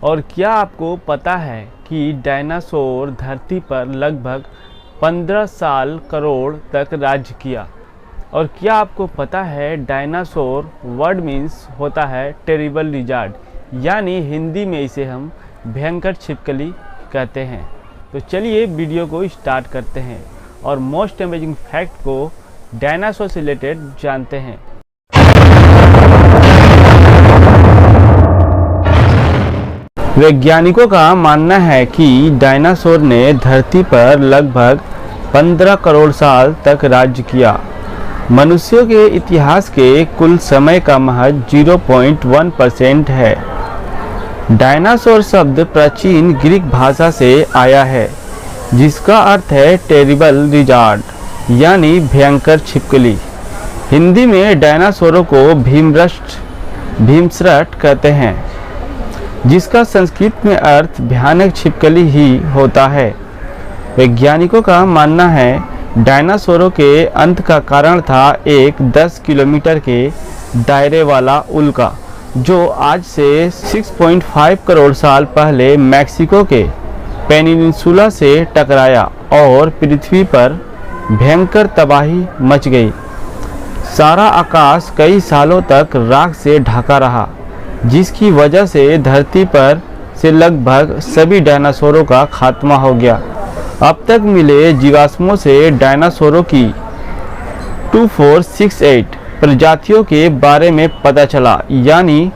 और क्या आपको पता है कि डायनासोर धरती पर लगभग 15 साल करोड़ तक राज्य किया। और क्या आपको पता है डायनासोर वर्ड मीन्स होता है टेरिबल लिजार्ड, यानी हिंदी में इसे हम भयंकर छिपकली कहते हैं। तो चलिए वीडियो को स्टार्ट करते हैं और मोस्ट अमेजिंग फैक्ट को डायनासोर से रिलेटेड जानते हैं। वैज्ञानिकों का मानना है कि डायनासोर ने धरती पर लगभग 15 करोड़ साल तक राज्य किया। मनुष्यों के इतिहास के कुल समय का महज 0.1% है। डायनासोर शब्द प्राचीन ग्रीक भाषा से आया है, जिसका अर्थ है टेरिबल लिजार्ड, यानी भयंकर छिपकली। हिंदी में डायनासोरों को भीमसृट कहते हैं, जिसका संस्कृत में अर्थ भयानक छिपकली ही होता है। वैज्ञानिकों का मानना है डायनासोरों के अंत का कारण था एक 10 किलोमीटर के दायरे वाला उल्का, जो आज से 6.5 करोड़ साल पहले मैक्सिको के पेनिनसुला से टकराया और पृथ्वी पर भयंकर तबाही मच गई। सारा आकाश कई सालों तक राख से ढका रहा, जिसकी वजह से धरती पर से लगभग सभी डायनासोरों का खात्मा हो गया। अब तक मिले जीवाश्मों से डायनासोरों की 2468 प्रजातियों के बारे में पता चला, यानी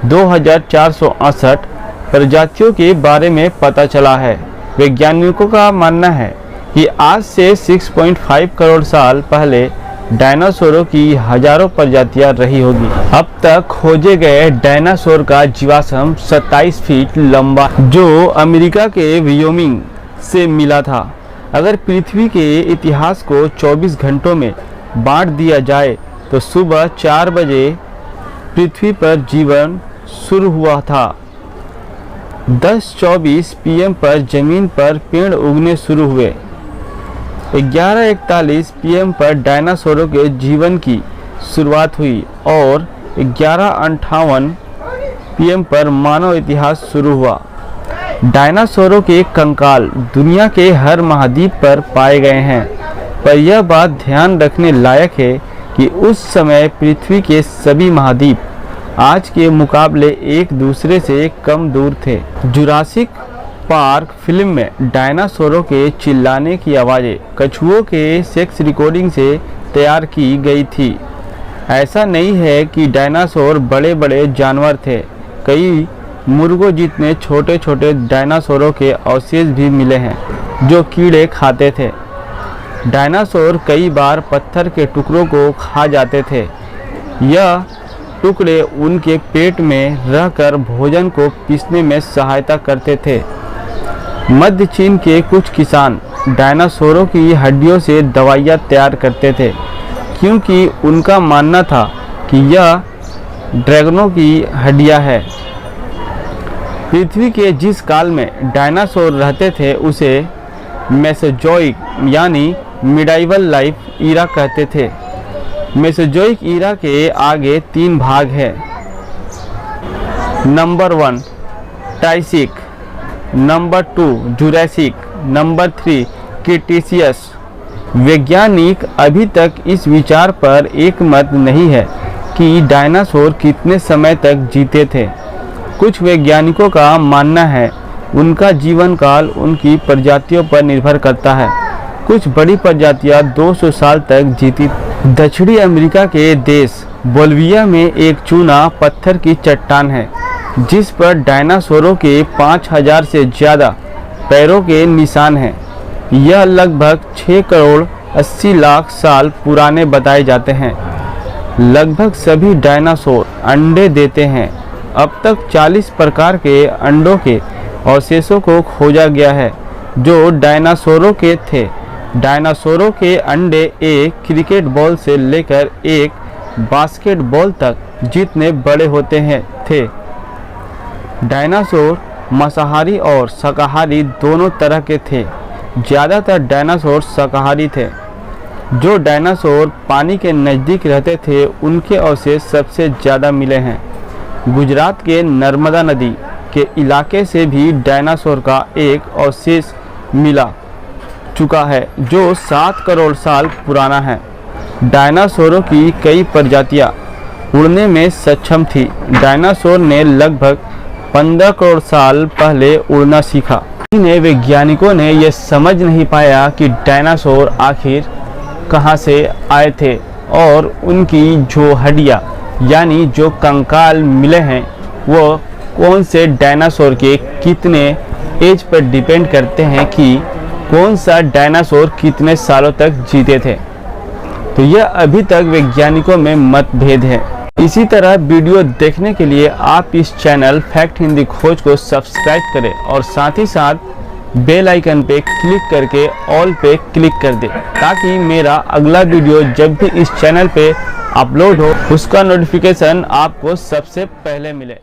2468 प्रजातियों के बारे में पता चला है। वैज्ञानिकों का मानना है कि आज से 6.5 करोड़ साल पहले डायनासोरों की हजारों प्रजातियां रही होगी। अब तक खोजे गए डायनासोर का जीवाश्म 27 फीट लंबा, जो अमेरिका के वायोमिंग से मिला था। अगर पृथ्वी के इतिहास को 24 घंटों में बांट दिया जाए तो सुबह 4 बजे पृथ्वी पर जीवन शुरू हुआ था। 10:24 PM पर जमीन पर पेड़ उगने शुरू हुए। 11:41 PM पर डायनासोरों के जीवन की शुरुआत हुई और 11:58 PM पर मानव इतिहास शुरू हुआ। डायनासोरों के कंकाल दुनिया के हर महाद्वीप पर पाए गए हैं, पर यह बात ध्यान रखने लायक है कि उस समय पृथ्वी के सभी महाद्वीप आज के मुकाबले एक दूसरे से कम दूर थे। जुरासिक पार्क फिल्म में डायनासोरों के चिल्लाने की आवाज़ें कछुओं के सेक्स रिकॉर्डिंग से तैयार की गई थी। ऐसा नहीं है कि डायनासोर बड़े बड़े जानवर थे। कई मुर्गों जितने छोटे छोटे डायनासोरों के अवशेष भी मिले हैं, जो कीड़े खाते थे। डायनासोर कई बार पत्थर के टुकड़ों को खा जाते थे। यह टुकड़े उनके पेट में रहकर भोजन को पीसने में सहायता करते थे। मध्य चीन के कुछ किसान डायनासोरों की हड्डियों से दवाइयाँ तैयार करते थे, क्योंकि उनका मानना था कि यह ड्रैगनों की हड्डियाँ हैं। पृथ्वी के जिस काल में डायनासोर रहते थे उसे मेसोजोइक यानी मिडाइवल लाइफ ईरा कहते थे। मेसोजोइक ईरा के आगे 3 भाग हैं। Number 1 Triassic, number 2 Jurassic, number 3 Cretaceous. वैज्ञानिक अभी तक इस विचार पर एकमत नहीं है कि डायनासोर कितने समय तक जीते थे। कुछ वैज्ञानिकों का मानना है उनका जीवन काल उनकी प्रजातियों पर निर्भर करता है। कुछ बड़ी प्रजातियां 200 साल तक जीती। दक्षिणी अमेरिका के देश बोलिविया में एक चूना पत्थर की चट्टान है, जिस पर डायनासोरों के 5000 से ज़्यादा पैरों के निशान हैं। यह लगभग 6 करोड़ 80 लाख साल पुराने बताए जाते हैं। लगभग सभी डायनासोर अंडे देते हैं। अब तक 40 प्रकार के अंडों के अवशेषों को खोजा गया है, जो डायनासोरों के थे। डायनासोरों के अंडे एक क्रिकेट बॉल से लेकर एक बास्केटबॉल तक जितने बड़े होते थे। डायनासोर मांसाहारी और शाकाहारी दोनों तरह के थे। ज़्यादातर डायनासोर शाकाहारी थे। जो डायनासोर पानी के नज़दीक रहते थे उनके अवशेष सबसे ज़्यादा मिले हैं। गुजरात के नर्मदा नदी के इलाके से भी डायनासोर का एक अवशेष मिला चुका है जो 7 करोड़ साल पुराना है। डायनासोरों की कई प्रजातियां उड़ने में सक्षम थी। डायनासोर ने लगभग 15 करोड़ साल पहले उड़ना सीखा। इन्हें वैज्ञानिकों ने यह समझ नहीं पाया कि डायनासोर आखिर कहां से आए थे और उनकी जो हड्डियां यानी जो कंकाल मिले हैं वो कौन से डायनासोर के कितने एज पर डिपेंड करते हैं कि कौन सा डायनासोर कितने सालों तक जीते थे। तो यह अभी तक वैज्ञानिकों में मतभेद है। इसी तरह वीडियो देखने के लिए आप इस चैनल फैक्ट हिंदी खोज को सब्सक्राइब करें और साथ ही साथ बेल आइकन पे क्लिक करके ऑल पे क्लिक कर दें ताकि मेरा अगला वीडियो जब भी इस चैनल पे अपलोड हो उसका नोटिफिकेशन आपको सबसे पहले मिले।